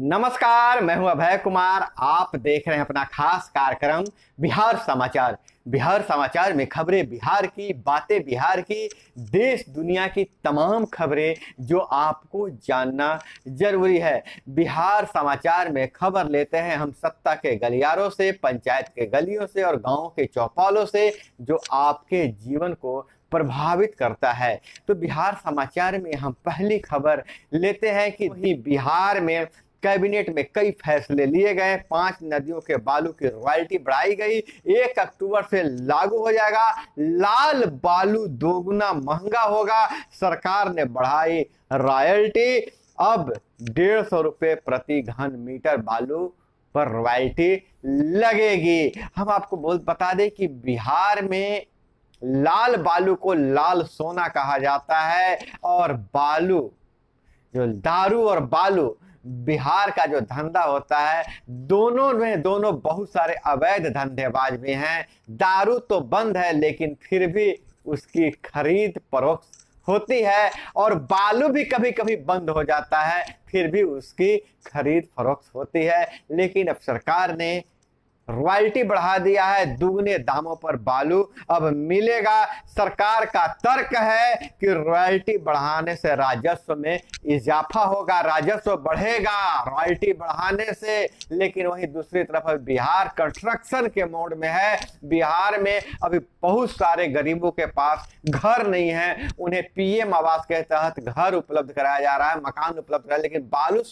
नमस्कार, मैं हूं अभय कुमार। आप देख रहे हैं अपना खास कार्यक्रम बिहार समाचार। बिहार समाचार में खबरें बिहार की, बातें बिहार की, देश दुनिया की तमाम खबरें जो आपको जानना जरूरी है। बिहार समाचार में खबर लेते हैं हम सत्ता के गलियारों से, पंचायत के गलियों से और गांवों के चौपालों से, जो आपके जीवन को प्रभावित करता है। तो बिहार समाचार में हम पहली खबर लेते हैं कि बिहार में कैबिनेट में कई फैसले लिए गए। 5 नदियों के बालू की रॉयल्टी बढ़ाई गई। 1 अक्टूबर से लागू हो जाएगा। लाल बालू दोगुना महंगा होगा। सरकार ने बढ़ाई रॉयल्टी। अब 150 रुपये प्रति घन मीटर बालू पर रॉयल्टी लगेगी। हम आपको बता दें कि बिहार में लाल बालू को लाल सोना कहा जाता है और बालू, जो दारू और बालू, बिहार का जो धंधा होता है, दोनों बहुत सारे अवैध धंधेबाज भी हैं। दारू तो बंद है लेकिन फिर भी उसकी खरीद फरोख्त होती है और बालू भी कभी कभी बंद हो जाता है, फिर भी उसकी खरीद फरोख्त होती है। लेकिन अब सरकार ने रॉयल्टी बढ़ा दिया है। दुगने दामों पर बालू अब मिलेगा। सरकार का तर्क है कि रॉयल्टी बढ़ाने से राजस्व में इजाफा होगा, राजस्व बढ़ेगा रॉयल्टी बढ़ाने से। लेकिन वहीं दूसरी तरफ बिहार कंस्ट्रक्शन के मोड में है। बिहार में अभी बहुत सारे गरीबों के पास घर नहीं है। उन्हें पीएम आवास के तहत घर उपलब्ध कराया जा रहा है, मकान उपलब्ध कराया, लेकिन बालू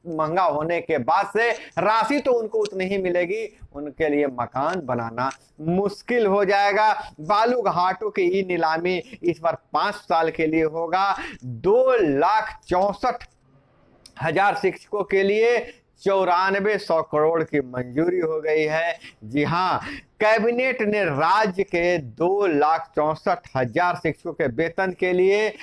महंगा होने के बाद से राशि तो उनको उतनी ही मिलेगी, उनके लिए मकान बनाना मुश्किल हो जाएगा। बालू घाटों की ई नीलामी इस बार 5 साल के लिए होगा। 2,64,000 शिक्षकों के लिए 9400 करोड़ की मंजूरी हो गई है। जी हाँ, कैबिनेट ने राज्य के 2,64,000 शिक्षकों के वेतन के लिए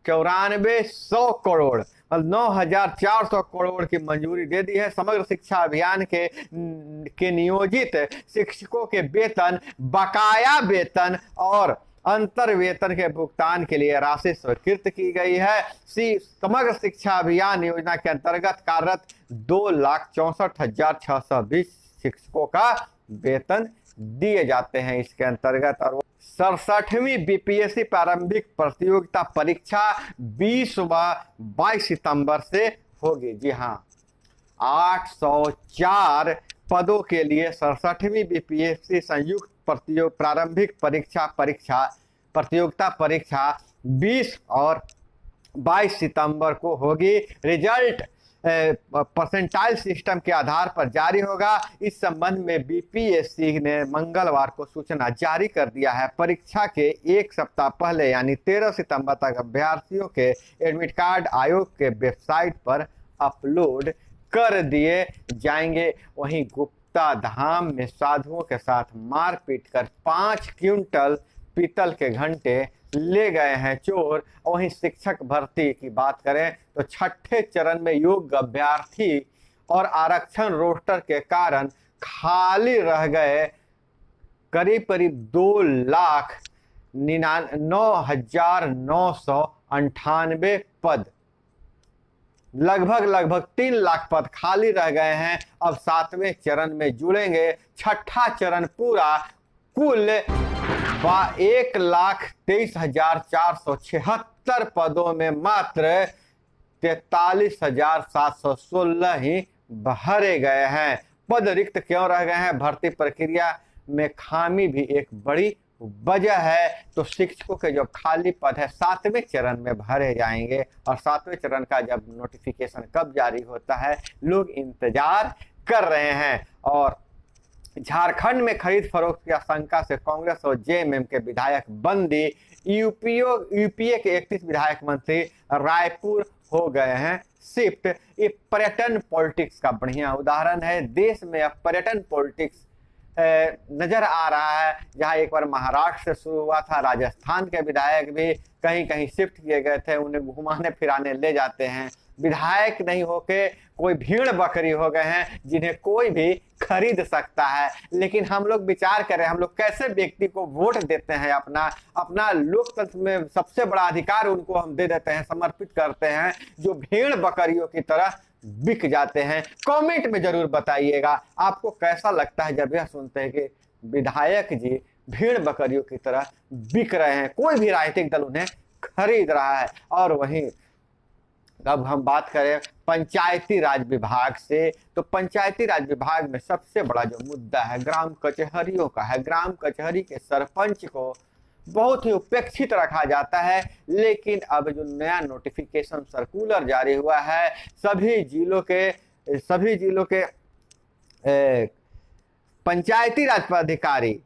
9400 करोड़ 9,400 करोड़ की मंजूरी दे दी है। समग्र शिक्षा अभियान के नियोजित शिक्षकों के वेतन, बकाया वेतन और अंतर वेतन के भुगतान के लिए राशि स्वीकृत की गई है। समग्र शिक्षा अभियान योजना के अंतर्गत कार्यरत 2,64,620 शिक्षकों का वेतन दिए जाते हैं इसके अंतर्गत। और 67वीं बीपीएससी प्रारंभिक प्रतियोगिता परीक्षा 20 व 22 सितंबर से होगी। जी हाँ, 804 पदों के लिए 67वीं बीपीएससी संयुक्त प्रारंभिक प्रतियोगिता परीक्षा 20 और 22 सितंबर को होगी। रिजल्ट परसेंटाइल सिस्टम के आधार पर जारी होगा। इस संबंध में बीपीएससी ने मंगलवार को सूचना जारी कर दिया है। परीक्षा के एक सप्ताह पहले यानी 13 सितंबर तक अभ्यर्थियों के एडमिट कार्ड आयोग के वेबसाइट पर अपलोड कर दिए जाएंगे। वहीं गुप्ता धाम में साधुओं के साथ मारपीट कर 5 क्विंटल पीतल के घंटे ले गए हैं चोर। वहीं शिक्षक भर्ती की बात करें तो 6ठे चरण में योग्य अभ्यर्थी और आरक्षण रोस्टर के कारण खाली रह गए करीब 2,09,998 पद। लगभग 3 लाख पद खाली रह गए हैं। अब 7वें चरण में जुड़ेंगे। 6ठा चरण पूरा। कुल 1,23,476 पदों में मात्र 43,716 ही भरे गए हैं। पद रिक्त क्यों रह गए हैं? भर्ती प्रक्रिया में खामी भी एक बड़ी वजह है। तो शिक्षकों के जो खाली पद है 7वें चरण में भरे जाएंगे और 7वें चरण का जब नोटिफिकेशन कब जारी होता है, लोग इंतजार कर रहे हैं। और झारखंड में खरीद फरोख्त की आशंका से कांग्रेस और जेएमएम के विधायक बंदी। यूपीए के 31 विधायक मंत्री रायपुर हो गए हैं शिफ्ट। ये पर्यटन पॉलिटिक्स का बढ़िया उदाहरण है। देश में अब पर्यटन पॉलिटिक्स नजर आ रहा है। जहां एक बार महाराष्ट्र से शुरू हुआ था, राजस्थान के विधायक भी कहीं कहीं शिफ्ट किए गए थे, उन्हें घुमाने फिराने ले जाते हैं। विधायक नहीं होके कोई भीड़ बकरी हो गए हैं जिन्हें कोई भी खरीद सकता है। लेकिन हम लोग विचार करें, हम लोग कैसे व्यक्ति को वोट देते हैं। अपना लोकतंत्र में सबसे बड़ा अधिकार उनको हम दे देते हैं, समर्पित करते हैं, जो भेड़ बकरियों की तरह बिक जाते हैं। कमेंट में जरूर बताइएगा आपको कैसा लगता है जब यह सुनते हैं कि विधायक जी भेड़ बकरियों की तरह बिक रहे हैं, कोई भी राजनीतिक दल उन्हें खरीद रहा है। और वहीं अब हम बात करें पंचायती राज विभाग से, तो पंचायती राज विभाग में सबसे बड़ा जो मुद्दा है ग्राम कचहरियों का है। ग्राम कचहरी के सरपंच को बहुत ही उपेक्षित रखा जाता है, लेकिन अब जो नया नोटिफिकेशन सर्कुलर जारी हुआ है, सभी जिलों के पंचायती राज पदाधिकारी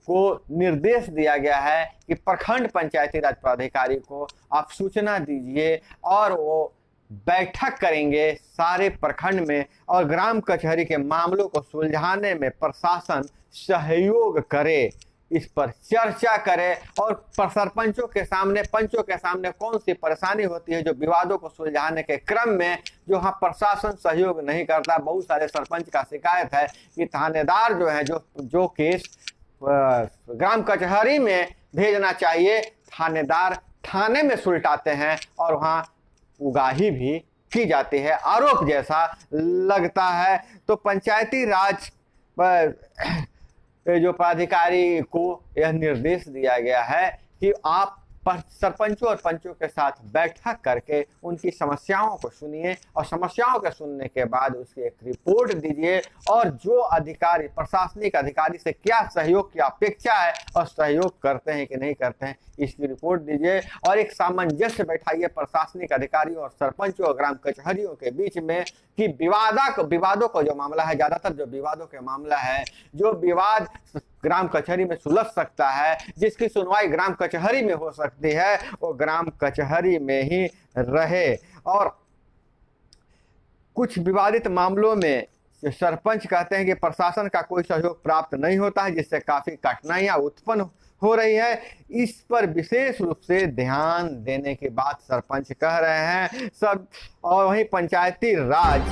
को निर्देश दिया गया है कि प्रखंड पंचायती राज पदाधिकारी को आप सूचना दीजिए और वो बैठक करेंगे सारे प्रखंड में और ग्राम कचहरी के मामलों को सुलझाने में प्रशासन सहयोग करे, इस पर चर्चा करे और सरपंचों के सामने, पंचों के सामने कौन सी परेशानी होती है जो विवादों को सुलझाने के क्रम में जो हाँ प्रशासन सहयोग नहीं करता। बहुत सारे सरपंच का शिकायत है कि थानेदार जो है जो केस ग्राम कचहरी में भेजना चाहिए, थानेदार थाने में सुलटाते हैं और वहाँ उगाही भी की जाती है, आरोप जैसा लगता है। तो पंचायती राज जो पदाधिकारी को यह निर्देश दिया गया है कि आप सरपंचों और पंचों के साथ बैठक करके उनकी समस्याओं को सुनिए और समस्याओं के सुनने के बाद उसकी एक रिपोर्ट दीजिए और जो अधिकारी, प्रशासनिक अधिकारी से क्या सहयोग की अपेक्षा है और सहयोग करते हैं कि नहीं करते हैं, इसकी रिपोर्ट दीजिए और एक सामंजस्य बैठाइए प्रशासनिक अधिकारियों और सरपंचों और ग्राम कचहरियों के बीच में कि विवादों का जो मामला है, ज्यादातर जो विवादों के मामला है, जो विवाद ग्राम कचहरी में सुलझ सकता है, जिसकी सुनवाई ग्राम कचहरी में हो सकती है, वो ग्राम कचहरी में ही रहे। और कुछ विवादित मामलों में सरपंच कहते हैं कि प्रशासन का कोई सहयोग प्राप्त नहीं होता है, जिससे काफी कठिनाइयां उत्पन्न हो रही है। इस पर विशेष रूप से ध्यान देने की बात सरपंच कह रहे हैं सब। और वहीं पंचायती राज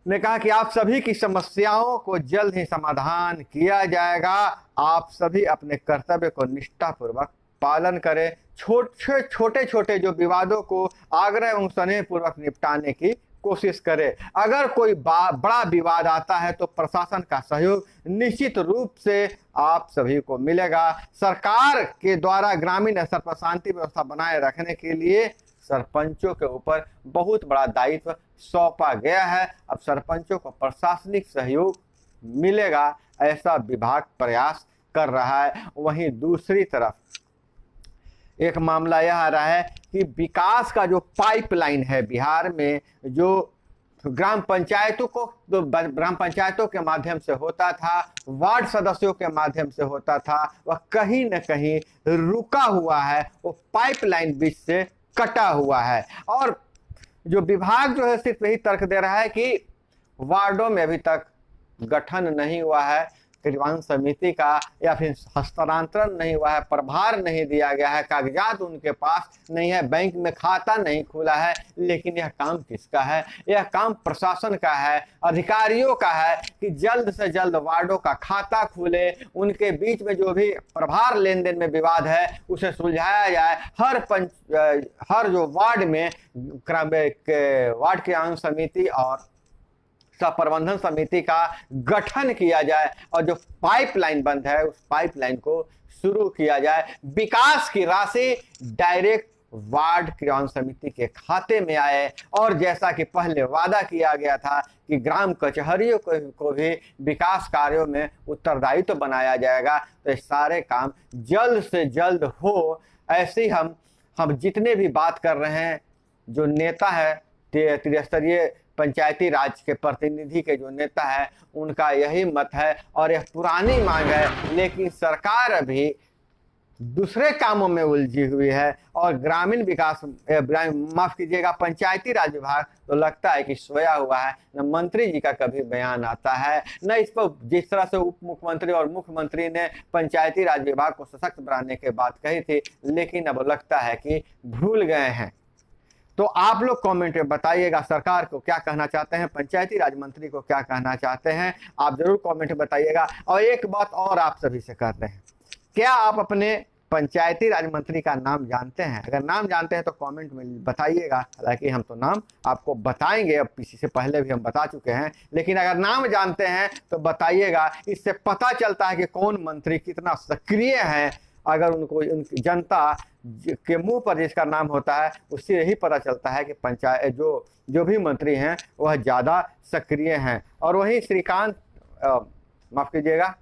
ने कहा कि आप सभी की समस्याओं को जल्द ही समाधान किया जाएगा, आप सभी अपने कर्तव्य को निष्ठापूर्वक पालन करें, छोटे छोटे जो विवादों को आग्रह एवं स्नेह पूर्वक निपटाने की कोशिश करें। अगर कोई बड़ा विवाद आता है तो प्रशासन का सहयोग निश्चित रूप से आप सभी को मिलेगा। सरकार के द्वारा ग्रामीण स्तर पर शांति व्यवस्था बनाए रखने के लिए सरपंचों के ऊपर बहुत बड़ा दायित्व सौंपा गया है। अब सरपंचों को प्रशासनिक सहयोग मिलेगा, ऐसा विभाग प्रयास कर रहा है। वहीं दूसरी तरफ एक मामला यह आ रहा है कि विकास का जो पाइपलाइन है बिहार में, जो ग्राम पंचायतों के माध्यम से होता था, वार्ड सदस्यों के माध्यम से होता था, वह कहीं न कहीं रुका हुआ है, वो पाइपलाइन बीच से कटा हुआ है। और जो विभाग जो है सिर्फ यही तर्क दे रहा है कि वार्डों में अभी तक गठन नहीं हुआ है क्रियान्वयन समिति का, या फिर हस्तांतरण नहीं हुआ है, प्रभार नहीं दिया गया है, कागजात उनके पास नहीं है, बैंक में खाता नहीं खुला है। लेकिन यह काम किसका है? यह काम प्रशासन का है, अधिकारियों का है कि जल्द से जल्द वार्डों का खाता खुले, उनके बीच में जो भी प्रभार लेन देन में विवाद है उसे सुलझाया जाए। हर जो वार्ड में वार्ड क्रियान्वयन समिति और प्रबंधन समिति का गठन किया जाए और जो पाइपलाइन बंद है उस पाइपलाइन को शुरू किया जाए। विकास की राशि डायरेक्ट वार्ड क्रियान्वयन समिति के खाते में आए और जैसा कि पहले वादा किया गया था कि ग्राम कचहरियों को भी विकास कार्यों में उत्तरदायित्व तो बनाया जाएगा, तो ये सारे काम जल्द से जल्द हो। ऐसे ही हम जितने भी बात कर रहे हैं, जो नेता है त्रिस्तरीय पंचायती राज के प्रतिनिधि के जो नेता है उनका यही मत है और यह पुरानी मांग है, लेकिन सरकार अभी दूसरे कामों में उलझी हुई है और ग्रामीण विकास माफ कीजिएगा पंचायती राज विभाग तो लगता है कि सोया हुआ है। न मंत्री जी का कभी बयान आता है, न इस पर जिस तरह से उप मुख्यमंत्री और मुख्यमंत्री ने पंचायती राज विभाग को सशक्त बनाने के बात कही थी, लेकिन अब लगता है कि भूल गए हैं। तो आप लोग कमेंट में बताइएगा सरकार को क्या कहना चाहते हैं, पंचायती राज मंत्री को क्या कहना चाहते हैं, आप जरूर कमेंट में बताइएगा। और एक बात और आप सभी से कर रहे हैं, क्या आप अपने पंचायती राज मंत्री का नाम जानते हैं? अगर नाम जानते हैं तो कमेंट में बताइएगा। हालांकि हम तो नाम आपको बताएंगे, अब किसी से पहले भी हम बता चुके हैं, लेकिन अगर नाम जानते हैं तो बताइएगा। इससे पता चलता है कि कौन मंत्री कितना सक्रिय है। अगर उनको उनकी जनता के मुंह पर जिसका नाम होता है उससे यही पता चलता है कि पंचायत जो भी मंत्री हैं वह ज़्यादा सक्रिय हैं। और वहीं श्रीकांत माफ कीजिएगा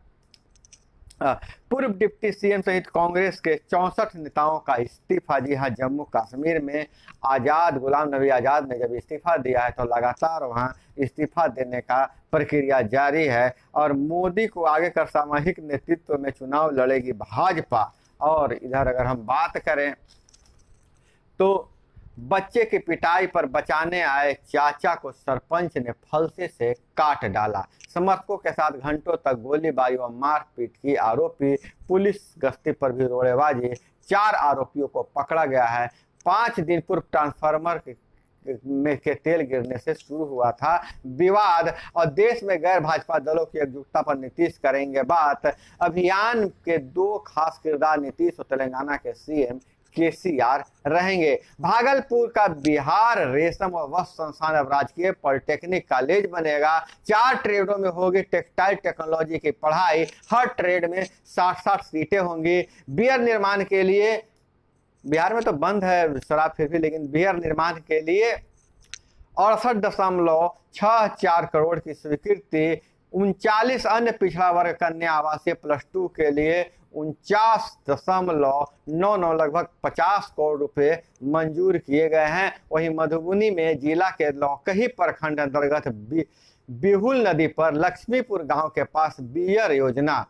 पूर्व डिप्टी सीएम सहित कांग्रेस के 64 नेताओं का इस्तीफा। जी हाँ, जम्मू कश्मीर में गुलाम नबी आज़ाद ने जब इस्तीफा दिया है तो लगातार वहां इस्तीफा देने का प्रक्रिया जारी है। और मोदी को आगे कर सामूहिक नेतृत्व में चुनाव लड़ेगी भाजपा। और इधर अगर हम बात करें तो बच्चे की पिटाई पर बचाने आए चाचा को सरपंच ने फलसे से काट डाला। समर्थकों के साथ घंटों तक गोलीबारी व मारपीट की आरोपी, पुलिस गश्ती पर भी रोड़ेबाजी। 4 आरोपियों को पकड़ा गया है। 5 दिन पूर्व ट्रांसफार्मर के तेल गिरने से शुरू हुआ था विवाद। और देश में गैर भाजपा दलों की एकजुटता पर नीतीश करेंगे बात। अभियान के 2 खास किरदार नीतीश और तेलंगाना के सीएम केसीआर रहेंगे। भागलपुर का बिहार रेशम और वस्त्र संस्थान अब राजकीय पॉलिटेक्निक कॉलेज बनेगा। 4 ट्रेडों में होगी टेक्सटाइल टेक्नोलॉजी की पढ़ाई। हर ट्रेड में 60-60 सीटें होंगी। बियर निर्माण के लिए, बिहार में तो बंद है शराब फिर भी, लेकिन बियर निर्माण के लिए 68.64 करोड़ की स्वीकृति। 39 अन्य पिछड़ा वर्ग कन्या आवासीय +2 के लिए 49.99 लगभग 50 करोड़ रुपए मंजूर किए गए हैं। वहीं मधुबनी में जिला के लौकही प्रखंड अंतर्गत बिहुल नदी पर लक्ष्मीपुर गांव के पास बियर योजना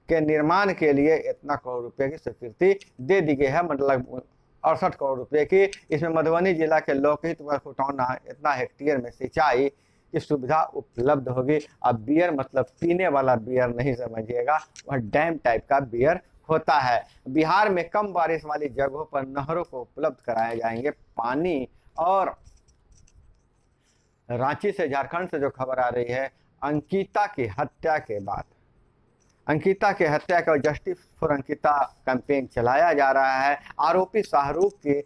के निर्माण के लिए इतना करोड़ रुपए की स्वीकृति दे दी गई है, मतलब 68 करोड़ रुपए की। इसमें मधुबनी जिला के लौकही खुटौना इतना हेक्टेयर में सिंचाई की सुविधा उपलब्ध होगी। अब बियर मतलब पीने वाला बियर नहीं समझिएगा, वह डैम टाइप का बियर होता है। बिहार में कम बारिश वाली जगहों पर नहरों को उपलब्ध कराए जाएंगे पानी। और रांची से, झारखंड से जो खबर आ रही है, अंकिता की हत्या के बाद अंकिता के हत्या का जस्टिस फॉर अंकिता कैंपेन चलाया जा रहा है। आरोपी शाहरुख की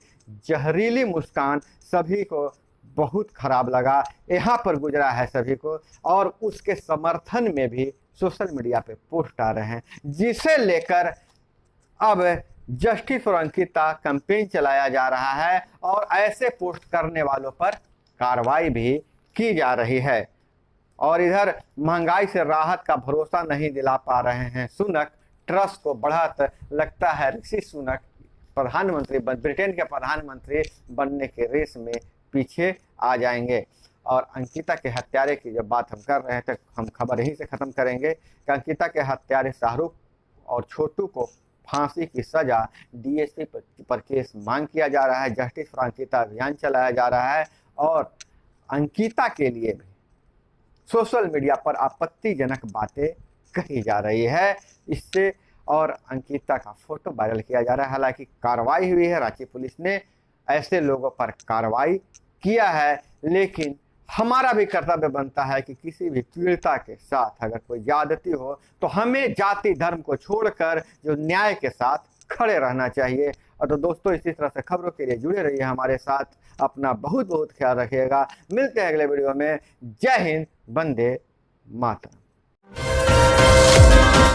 जहरीली मुस्कान सभी को बहुत खराब लगा, यहाँ पर गुजरा है सभी को। और उसके समर्थन में भी सोशल मीडिया पे पोस्ट आ रहे हैं, जिसे लेकर अब जस्टिस फॉर अंकिता कैंपेन चलाया जा रहा है और ऐसे पोस्ट करने वालों पर कार्रवाई भी की जा रही है। और इधर महंगाई से राहत का भरोसा नहीं दिला पा रहे हैं सुनक, ट्रस्ट को बढ़त। लगता है ऋषि सुनक प्रधानमंत्री, ब्रिटेन के प्रधानमंत्री बनने के रेस में पीछे आ जाएंगे। और अंकिता के हत्यारे की जब बात हम कर रहे हैं तो हम खबर यहीं से ख़त्म करेंगे कि अंकिता के हत्यारे शाहरुख और छोटू को फांसी की सजा, डीएसपी पर केस मांग किया जा रहा है। जस्टिस फॉर अंकिता अभियान चलाया जा रहा है और अंकिता के लिए भी सोशल मीडिया पर आपत्तिजनक बातें कही जा रही है इससे, और अंकिता का फोटो वायरल किया जा रहा है। हालांकि कार्रवाई हुई है, रांची पुलिस ने ऐसे लोगों पर कार्रवाई किया है, लेकिन हमारा भी कर्तव्य बनता है कि किसी भी पीड़िता के साथ अगर कोई ज्यादती हो तो हमें जाति धर्म को छोड़कर जो न्याय के साथ खड़े रहना चाहिए। और तो दोस्तों, इसी तरह से खबरों के लिए जुड़े रहिए हमारे साथ। अपना बहुत बहुत ख्याल रखिएगा। मिलते हैं अगले वीडियो में। जय हिंद, वंदे मातरम।